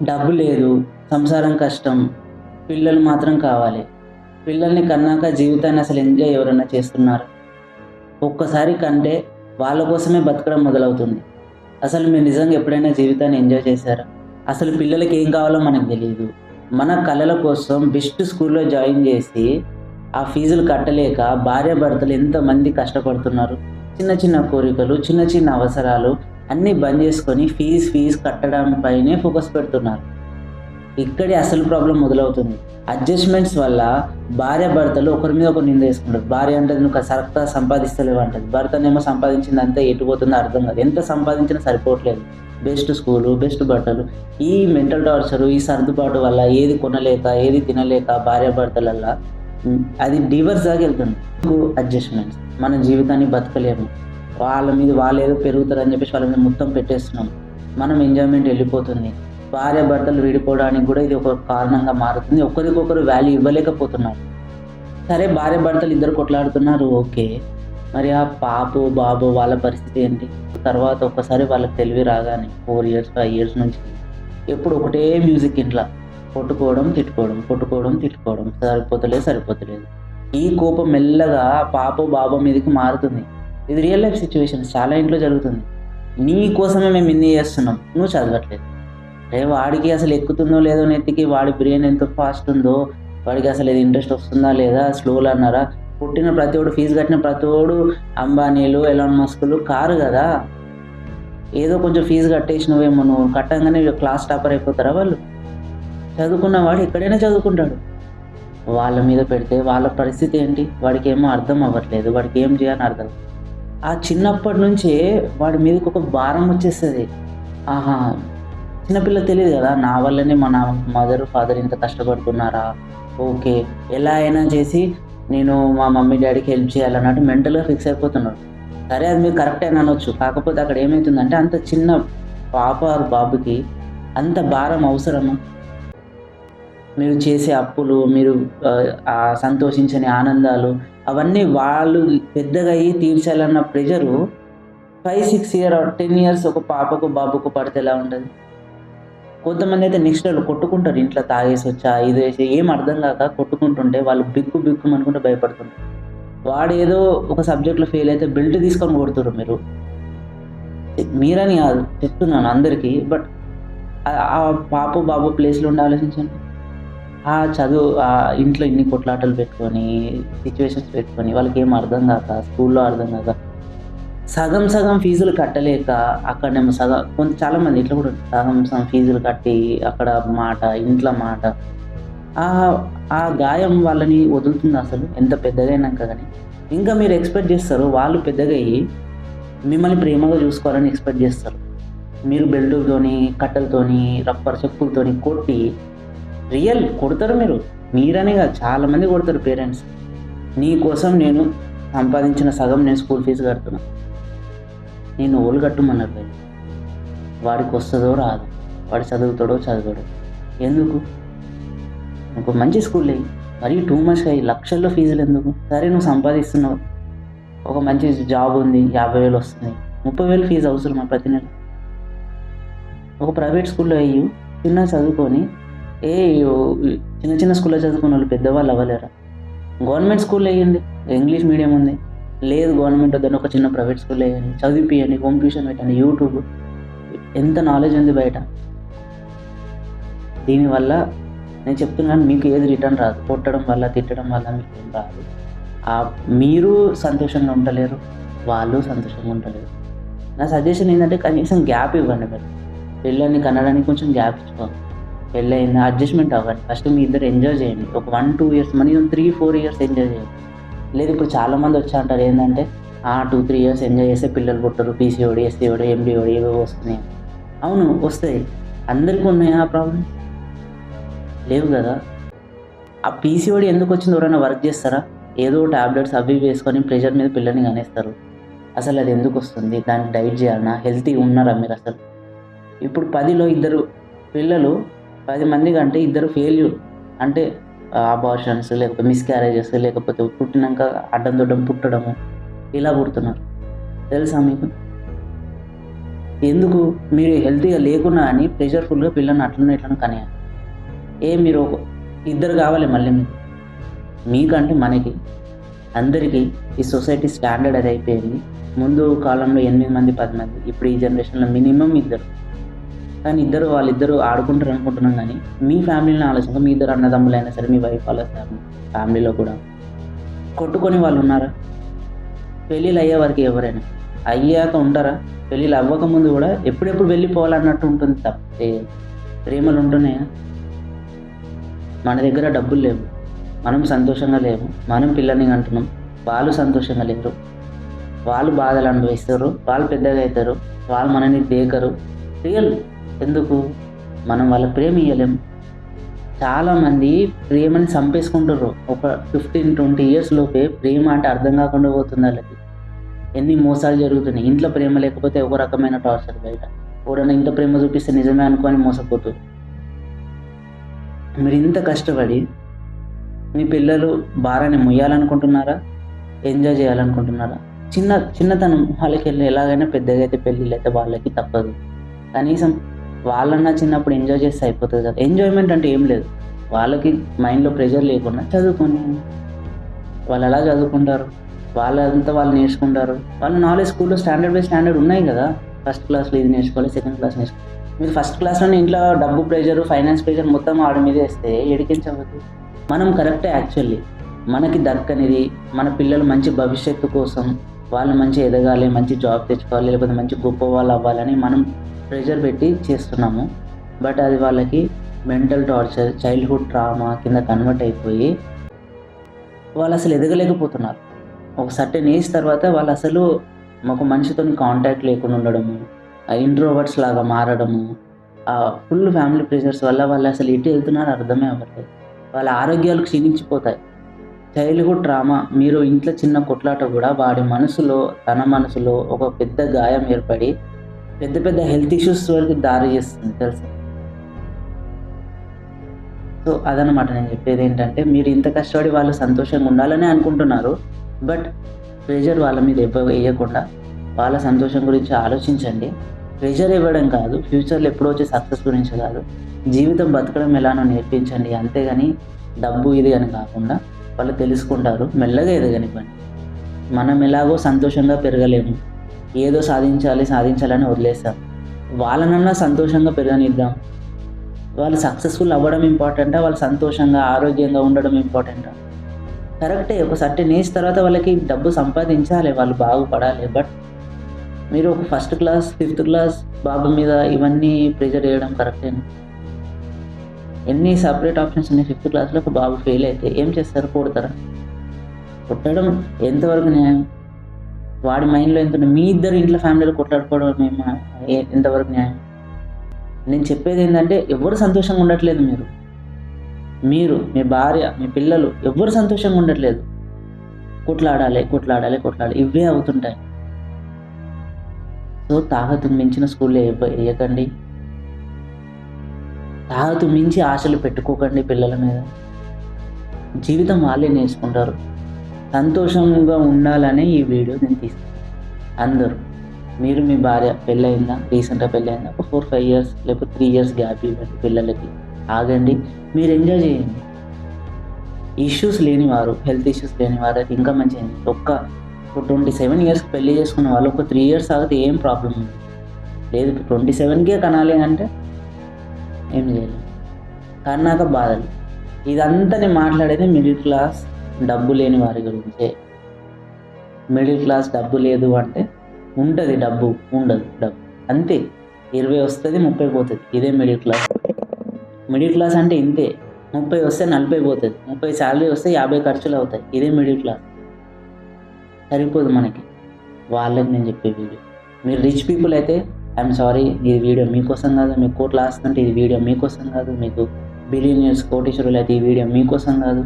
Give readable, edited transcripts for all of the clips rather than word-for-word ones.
డబ్బు లేదు, సంసారం కష్టం, పిల్లలు మాత్రం కావాలి. పిల్లల్ని కన్నాక జీవితాన్ని అసలు ఎంజాయ్ ఎవరన్నా చేస్తున్నారా? ఒక్కసారి కంటే వాళ్ళ కోసమే బతకడం మొదలవుతుంది. అసలు మీరు నిజంగా ఎప్పుడైనా జీవితాన్ని ఎంజాయ్ చేశారా? అసలు పిల్లలకి ఏం కావాలో మనకు తెలీదు. మన కలల కోసం బెస్ట్ స్కూల్‌లో జాయిన్ జేసి, ఆ ఫీజులు కట్టలేక భార్యాభర్తలు ఎంతమంది కష్టపడుతున్నారు. చిన్న చిన్న కోరికలు, చిన్న చిన్న అవసరాలు అన్నీ బంద్ జేసుకొని ఫీజు కట్టడం పైనే ఫోకస్ పెడుతున్నారు. ఇక్కడే అసలు ప్రాబ్లమ్ మొదలవుతుంది. అడ్జస్ట్‌మెంట్స్ వల్ల భార్యాభర్తలు ఒకరి మీద ఒకరు నిందేసుకుంటారు. భార్య అంటది "నువ్వు సరగ్గా సంపాదిస్తలేవు" అంటది. భర్తనేమో సంపాదించిందంతా ఎటు పోతుందో అర్థం కాదు. ఎంత సంపాదించినా సరిపోవట్లేదు. బెస్ట్ స్కూలు, బెస్ట్ బట్టలు. ఈ మెంటల్ టార్చరు, ఈ సర్దుబాటు వల్ల ఏది కొనలేక, ఏది తినలేక భార్యాభర్తలల్ల అది డివోర్స్ దాకా ఎళ్తుంది. అడ్జస్ట్‌మెంట్స్. మన జీవితాన్ని బతకలేము. వాళ్ళ మీద వాళ్ళేదో పెరుగుతారని చెప్పేసి వాళ్ళ మీద మొత్తం పెట్టేస్తున్నాం. మనం ఎంజాయ్‌మెంట్ ఎళ్ళిపోతుంది. భార్యాభర్తలు విడిపోవడానికి కూడా ఇది ఒక కారణంగా మారుతుంది. ఒకరికొకరు వాల్యూ ఇవ్వలేకపోతున్నారు. సరే భార్యాభర్తలు ఇద్దరు కొట్లాడుతున్నారు ఓకే. మరి ఆ పాపో, బాబో వాళ్ళ పరిస్థితి ఏంటి? తర్వాత ఒక్కసారి వాళ్ళకి తెలివి రాగానే 4 ఇయర్స్, 5 ఇయర్స్ నుంచి ఎప్పుడు ఒకటే మ్యూజిక్ ఇంట్ల. కొట్టుకోవడం, తిట్టుకోవడం, కొట్టుకోవడం, తిట్టుకోవడం. సరిపోతలేదు. ఈ కోపం మెల్లగా పాపో, బాబో మీదకి మారుతుంది. ఇది రియల్ లైఫ్ సిట్యుయేషన్స్ చాలా ఇంట్లో జరుగుతుంది. నీ కోసమే మేము ఇన్ని చేస్తున్నాం. నువ్వు చదవట్లేదు. వాడికి అసలు ఎక్కుతుందో లేదో నెత్తికి, వాడి బ్రెయిన్ ఎంత ఫాస్ట్ ఉందో, వాడికి అసలు ఇది ఇంట్రెస్ట్ వస్తుందా లేదా, స్లో లర్నరా, పుట్టిన ప్రతోడు ఫీజు కట్టిన ప్రతోడు అంబానీలు, ఎలాన్ మస్కులు కారు గదా! ఏదో కొంచెం ఫీజు కట్టేసినవేమో నువ్వు, కట్టంగానే క్లాస్ టాపర్ అయిపోతారా వాళ్ళు? చదువుకున్నవాడు ఎక్కడైనా చదువుకుంటాడు. వాళ్ళ మీద పెడితే వాళ్ళ పరిస్థితి ఏంటి? వాడికేమో అర్థం అవ్వట్లేదు. వాడికి ఏం చేయాలని అర్థం. ఆ చిన్నప్పటి నుంచే వాడి మీదకి ఒక భారం వచ్చేస్తది. ఆహా! చిన్నపిల్లకి తెలీదు గదా! నా వల్లనే మా మదర్, ఫాదర్ ఇంత కష్టపడుతున్నారా? ఓకే. ఎలా అయినా చేసి నేను మా మమ్మీ, డ్యాడీకి హెల్ప్ చేయాలన్నట్టు మెంటల్‌గా ఫిక్స్ అయిపోతున్నారు. సరే అది మీరు కరెక్టే అనొచ్చు. కాకపోతే అక్కడ ఏమైతుందంటే అంత చిన్న పాప ఆర్ బాబుకి అంత భారం అవసరమా? మీరు చేసే అప్పులు, మీరు సంతోషించని ఆనందాలు అవన్నీ వాళ్ళు పెద్దగయ్యి తీర్చాలన్న ప్రెషరు 5, 6 ఇయర్ ఆర్ 10 ఇయర్స్ ఒక పాపకు, బాబుకు పడితే ఎలా ఉంటది? కొంతమందైతే నెక్స్ట్ లెవెల్ కొట్టుకుంటారు ఇంట్లో తాగేసొచ్చా, ఇదేసి ఏం అర్థం గాక కొట్టుకుంటుంటే వాళ్ళు బిక్కుమనుకుంట భయపడుతుంటారు. వాడేదో ఒక సబ్జెక్ట్‌లో ఫెయిల్ అయితే బెల్ట్ తీసుకొని కొడుతుర్రు మీరు. మీరని గాదు చెప్తున్నాను అందరికి. బట్ ఆ పాపో, బాబో ప్లేస్‌లో ఉండి ఆలోచించండి. ఇంట్లో ఇన్ని కొట్లాటలు పెట్టుకొని, సిట్యుయేషన్స్ పెట్టుకొని వాళ్ళకేం అర్థం గాక, స్కూల్‌లో అర్థం గాక సగం ఫీజులు కట్టలేక అక్కడనేమో చాలామంది ఇట్లా కూడా సగం ఫీజులు కట్టి అక్కడ మాట, ఇంట్లో మాట. ఆ గాయం వాళ్ళని వదులుతుందా అసలు? ఎంత పెద్దగయినాక గాని. ఇంకా మీరు ఎక్స్‌పెక్ట్ జేస్తారు వాళ్ళు పెద్దగయ్యి మిమ్మల్ని ప్రేమగా చూసుకోవాలని ఎక్స్‌పెక్ట్ జేస్తారు. మీరు బెల్టులతోని, కట్టెలతోని, రబ్బర్ చెప్పులతోని కొట్టి కొడతారు మీరు. మీరనే గాదు చాలా మంది కొడతారు పేరెంట్స్. నీ కోసం నేను సంపాదించిన సగం నేను స్కూల్ ఫీజు కడుతున్నా. నేను ఓళ్ళు కట్టమన్నారు కదా! వాడికొస్తదో రాదో, వాడు చదువుతాడో చదవడో. ఎందుకు? ఒక మంచి స్కూల్‌లో ఎయి. మరీ టూ మచ్‌గా లక్షల్లో ఫీజులెందుకు? సరే నువ్వు సంపాదిస్తున్నావు. ఒక మంచి జాబ్ ఉంది. 50,000 వస్తున్నాయి. 30,000 ఫీజు అవసరమా ప్రతి నెల? ఒక ప్రైవేట్ స్కూల్‌లో ఎయ్యు. చిన్నగా చదువుకొని చిన్న స్కూల్‌లో చదువుకున్నోళ్ళు పెద్దవాళ్ళు అవ్వలేరా? గవర్నమెంట్ స్కూల్‌లో ఎయ్యండి. ఇంగ్లీష్ మీడియం ఉంది. లేదు గవర్నమెంట్ వద్దని ఒక చిన్న ప్రైవేట్ స్కూల్‌లో ఎయ్యండి. చదివిపియండి. హోమ్ ట్యూషన్ పెట్టండి. యూట్యూబ్ ఎంత నాలెడ్జ్ ఉంది బయట. దీనివల్ల నేను చెప్తున్నాను మీకు ఏది రిటర్న్ రాదు. కొట్టడం వల్ల, తిట్టడం వల్ల మీకేం రాదు. మీరు సంతోషంగా ఉండలేరు. వాళ్ళు సంతోషంగా ఉండలేరు. నా సజెషన్ ఏంటంటే కనీసం గ్యాప్ ఇవ్వండి మీరు. పిల్లల్ని కనడానికి కొంచెం గ్యాప్ ఇచ్చుకోండి. పెళ్ళయిందా అడ్జస్ట్‌మెంట్ అవ్వండి. ఫస్ట్ మీ ఇద్దరు ఎంజాయ్ చేయండి. ఒక 1, 2 ఇయర్స్ మినిమమ్ 3, 4 ఇయర్స్ ఎంజాయ్ చేయండి. లేదు ఇప్పుడు చాలామంది వచ్చా అంటారు ఏందంటే 2, 3 ఇయర్స్ ఎంజాయ్ చేస్తే పిల్లలు పుట్టరు. పీసీఓడీ, ఎస్సీఓడీ, ఎండీఓడీ ఏవేవో వస్తున్నాయి. అవును వస్తాయి. అందరికి ఉన్నాయా ఆ ప్రాబ్లమ్స్? లేవు గదా! ఆ పీసీఓడీ ఎందుకొచ్చిందో ఎవరైనా వర్క్ చేస్తారా? ఏదో టాబ్లెట్స్ అవి వేసుకొని ప్రెషర్ మీద పిల్లల్ని కనేస్తారు. అసలు అది ఎందుకొస్తుంది? దానికి డైట్ చేయాలనా? హెల్తీగా ఉన్నారా మీరసలు? ఇప్పుడు 10లో ఇద్దరు పిల్లలు 10 మంది కంటే ఇద్దరు ఫెయిల్యూర్. అంటే అబార్షన్స్ లేకపోతే మిస్‌క్యారేజెస్ లేకపోతే పుట్టినంక అడ్డం దొడ్డం పుట్టడము ఇలా పుడుతున్నారు. తెలుసా మీకు? ఎందుకు మీరు హెల్తీగా లేకున్నా అని ప్రెషర్ఫుల్గా పిల్లల్ని ఇట్లనే కనేయాలి. మీరు ఇద్దరు కావాలి మళ్ళీ మీకంటే మనకి అందరికీ ఈ సొసైటీ స్టాండర్డ్ అది అయిపోయింది. ముందు కాలంలో 8 మంది 10 మంది, ఇప్పుడు ఈ జనరేషన్లో మినిమం ఇద్దరు. కానీ వాళ్ళిద్దరూ ఆడుకుంటారు అనుకుంటున్నాం, కానీ మీ ఫ్యామిలీని ఆలోచించక మీ ఇద్దరు అన్నదమ్ములైనా సరే, మీ వైఫ్ వాళ్ళ ఫ్యామిలీలో కూడా కొట్టుకొని వాళ్ళు ఉన్నారా? పెళ్ళిళ్ళు అయ్యే వరకు ఎవరైనా అయ్యాక ఉంటారా? పెళ్ళిళ్ళు అవ్వకముందు కూడా ఎప్పుడెప్పుడు వెళ్ళిపోవాలన్నట్టు ఉంటుంది తప్పితే ప్రేమలు ఉంటున్నాయా? మన దగ్గర డబ్బులు లేవు, మనం సంతోషంగా లేవు, మనం పిల్లల్ని అంటున్నాం, వాళ్ళు సంతోషంగా లేరు, వాళ్ళు బాధలు అనుభవిస్తారు, వాళ్ళు పెద్దగా అవుతారు, వాళ్ళు మనని దేకరు. రియల్ ఎందుకు మనం వాళ్ళ ప్రేమ ఇవ్వలేము. చాలామంది ప్రేమని చంపేసుకుంటారు. ఒక 15-20 ఇయర్స్ లోపే ప్రేమ అంటే అర్థం కాకుండా పోతుంది వాళ్ళకి. ఎన్ని మోసాలు జరుగుతున్నాయి. ఇంట్లో ప్రేమ లేకపోతే ఒక రకమైన టార్చర్, బయట ఎవరైనా ఇంత ప్రేమ చూపిస్తే నిజమే అనుకొని మోసపోతుంది. మీరు ఇంత కష్టపడి మీ పిల్లలు భారాన్ని మొయ్యాలనుకుంటున్నారా? ఎంజాయ్ చేయాలనుకుంటున్నారా? చిన్నతనం వాళ్ళకి ఎలాగైనా పెద్దగా అయితే పెళ్ళిళ్ళు అయితే వాళ్ళకి తప్పదు. కనీసం వాళ్ళన్నా చిన్నప్పుడు ఎంజాయ్ చేస్తే అయిపోతుంది కదా. ఎంజాయ్మెంట్ అంటే ఏం లేదు, వాళ్ళకి మైండ్లో ప్రెషర్ లేకుండా చదువుకొని వాళ్ళు ఎలా చదువుకుంటారు, వాళ్ళంతా వాళ్ళు నేర్చుకుంటారు. వాళ్ళు నాలెడ్జ్ స్కూల్లో స్టాండర్డ్ బై స్టాండర్డ్ ఉన్నాయి కదా. ఫస్ట్ క్లాస్లో ఇది నేర్చుకోవాలి, సెకండ్ క్లాస్ నేర్చుకోవాలి. మీరు ఫస్ట్ క్లాస్లోనే ఇంట్లో డబ్బు ప్రెషర్, ఫైనాన్స్ ప్రెషర్ మొత్తం ఆడ మీద వేస్తే ఎడికించవద్దు. మనం కరెక్టే. యాక్చువల్లీ మనకి దక్కనిది, మన పిల్లలు మంచి భవిష్యత్తు కోసం, వాళ్ళు మంచి ఎదగాలి, మంచి జాబ్ తెచ్చుకోవాలి, లేకపోతే మంచి గొప్ప వాళ్ళు అవ్వాలని మనం ప్రెషర్ పెట్టి చేస్తున్నాము. బట్ అది వాళ్ళకి మెంటల్ టార్చర్, చైల్డ్హుడ్ ట్రామా కింద కన్వర్ట్ అయిపోయి వాళ్ళు అసలు ఎదగలేకపోతున్నారు. ఒక సర్టెన్ ఏజ్ తర్వాత వాళ్ళు అసలు ఒక మనిషితో కాంటాక్ట్ లేకుండా ఉండడము, ఇంట్రోవర్ట్స్ లాగా మారడము, ఫుల్ ఫ్యామిలీ ప్రెషర్స్ వల్ల వాళ్ళు అసలు ఎటు వెళ్తున్నారో అర్థమే అవ్వట్లేదు. వాళ్ళ ఆరోగ్యాలు క్షీణించిపోతాయి. చైల్డ్హుడ్ ట్రామా, మీరు ఇంట్లో చిన్న కొట్లాట కూడా వాడి మనసులో, తన మనసులో ఒక పెద్ద గాయం ఏర్పడి పెద్ద పెద్ద హెల్త్ ఇష్యూస్ వరకు దారి చేస్తుంది తెలుసా. సో అదనమాట నేను చెప్పేది ఏంటంటే, మీరు ఇంత కష్టపడి వాళ్ళు సంతోషంగా ఉండాలని అనుకుంటున్నారు, బట్ ప్రెషర్ వాళ్ళ మీద వేయకుండా వాళ్ళ సంతోషం గురించి ఆలోచించండి. ప్రెషర్ ఇవ్వడం కాదు, ఫ్యూచర్లో ఎప్పుడో వచ్చే సక్సెస్ గురించి కాదు, జీవితం బతకడం ఎలానో నేర్పించండి. అంతేగాని డబ్బు ఇది అని కాకుండా వాళ్ళు తెలుసుకుంటారు, మెల్లగా ఎదగనివ్వండి. మనం ఎలాగో సంతోషంగా పెరగలేము, ఏదో సాధించాలని వదిలేస్తాం. వాళ్ళనన్నా సంతోషంగా పెరగనిద్దాం. వాళ్ళు సక్సెస్ఫుల్ అవ్వడం ఇంపార్టెంటా, వాళ్ళు సంతోషంగా ఆరోగ్యంగా ఉండడం ఇంపార్టెంటా? కరెక్టే, ఒక సర్టెన్ ఏజ్ తర్వాత వాళ్ళకి డబ్బు సంపాదించాలి, వాళ్ళు బాగుపడాలి. బట్ మీరు ఒక ఫస్ట్ క్లాస్ 5th క్లాస్ బాబు మీద ఇవన్నీ ప్రెషర్ చేయడం కరెక్టేనా? ఎన్ని సపరేట్ ఆప్షన్స్ ఉన్నాయి. 5th క్లాస్లో ఒక బాబు ఫెయిల్ అయితే ఏం చేస్తారు? కొడతారా? కొట్టడం ఎంతవరకు న్యాయం? వాడి మైండ్లో ఎంత? మీ ఇద్దరు ఇంట్లో ఫ్యామిలీలో కొట్లాడుకోవడం ఎంతవరకు న్యాయం? నేను చెప్పేది ఏంటంటే, ఎవరు సంతోషంగా ఉండట్లేదు. మీరు మీ భార్య, మీ పిల్లలు ఎవరు సంతోషంగా ఉండట్లేదు. కొట్లాడాలి ఇవే అవుతుంటాయి. సో తాహతు మించిన స్కూల్లో వేయకండి, తాహతు మించి ఆశలు పెట్టుకోకండి పిల్లల మీద. జీవితం వాళ్ళే నేర్చుకుంటారు. సంతోషంగా ఉండాలనే ఈ వీడియో నేను తీసుకున్నాను. అందరూ మీరు మీ భార్య పెళ్ళయిందా, రీసెంట్గా పెళ్ళయిందా, ఒక 4-5 ఇయర్స్ లేకపోతే 3 ఇయర్స్ గ్యాప్ ఇవ్వండి పిల్లలకి. ఆగండి, మీరు ఎంజాయ్ చేయండి. ఇష్యూస్ లేనివారు, హెల్త్ ఇష్యూస్ లేనివారు అయితే ఇంకా మంచిది. ఒక 27 ఇయర్స్కి పెళ్లి చేసుకున్న వాళ్ళు ఒక 3 ఇయర్స్ ఆగితే ఏం ప్రాబ్లం లేదు. 27కే కనాలి అంటే ఏం చేయలేదు. కన్నాక బాధలు. ఇదంతా నేను మాట్లాడేది మిడిల్ క్లాస్ డబ్బు లేని వారి గురించే. మిడిల్ క్లాస్ డబ్బు లేదు అంటే ఉంటుంది డబ్బు, ఉండదు డబ్బు, అంతే. 20 వస్తుంది, 30 పోతుంది, ఇదే మిడిల్ క్లాస్. మిడిల్ క్లాస్ అంటే ఇంతే. 30 వస్తే 40 పోతుంది, 30 శాలరీ వస్తే 50 ఖర్చులు అవుతాయి, ఇదే మిడిల్ క్లాస్. సరిపోదు మనకి. వాళ్ళకి నేను చెప్పే వీడియో. మీరు రిచ్ పీపుల్ అయితే ఐఎమ్ సారీ, ఈ వీడియో మీకోసం కాదు. మీకు కోట్లు ఆస్తుంటే ఈ వీడియో మీకోసం కాదు. మీకు బిలియనియర్స్, కోటీశ్వరులు అయితే ఈ వీడియో మీకోసం కాదు.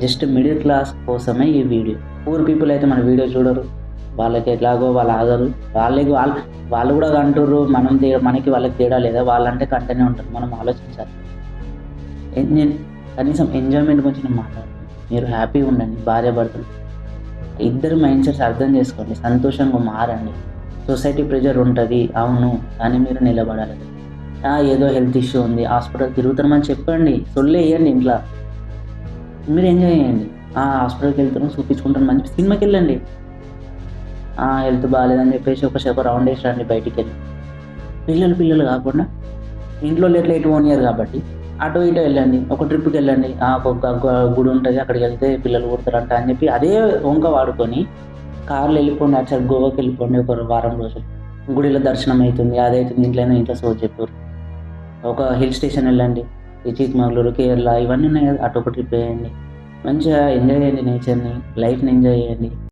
జస్ట్ మిడిల్ క్లాస్ కోసమే ఈ వీడియో. పూర్ పీపుల్ అయితే మన వీడియో చూడరు, వాళ్ళకి ఎట్లాగో వాళ్ళు ఆగరు. వాళ్ళు కూడా అంటుర్రు మనకి వాళ్ళకి తేడా లేదా, వాళ్ళంటే కంటనే ఉంటారు. మనం ఆలోచించాలి. నేను కనీసం ఎంజాయ్మెంట్ గురించి నేను మాట్లాడుతున్నాను. మీరు హ్యాపీగా ఉండండి, భార్య భర్తలు ఇద్దరు మైండ్ సెట్స్ అర్థం చేసుకోండి, సంతోషంగా మారండి. సొసైటీ ప్రెషర్ ఉంటుంది, అవును, కానీ మీరు నిలబడాలి. ఏదో హెల్త్ ఇష్యూ ఉంది, హాస్పిటల్ తిరుగుతున్నామని చెప్పండి, సొల్లేయండి ఇంట్లో. మీరు ఎంజాయ్ చేయండి. హాస్పిటల్‌కి వెళ్తున్నాం, చూపించుకుంటాను, మంచి సినిమాకి వెళ్ళండి. హెల్త్ బాలేదని చెప్పేసి ఒక రౌండ్ వేసి రండి బయటికెళ్ళి. పిల్లలు కాకుండా ఇంట్లోళ్ళు ఎట్లా ఎటు పోనీయరు కాబట్టి అటు ఇటు వెళ్ళండి. ఒక ట్రిప్‌కెళ్ళండి. ఒక గుడి ఉంటది, అక్కడికెళ్తే పిల్లలు పుడతారంట అని చెప్పి అదే వంక వాడుకొని కార్‌లో వెళ్ళిపోండి. అటు సైడ్ గోవాకెళ్ళిపోండి ఒక వారం రోజులు. గుడిలో దర్శనం అయితుంది, అదైతుంది, ఇంట్లో సోది చెప్పుర్రు. ఒక హిల్ స్టేషన్ వెళ్ళండి. ఈ చిక్మగళూరు, కేరళ ఇవన్నీ ఉన్నాయి కదా, అటొక ట్రిప్ వేయండి. మంచిగా ఎంజాయ్ చేయండి నేచర్‌ని, లైఫ్‌ని ఎంజాయ్ చేయండి.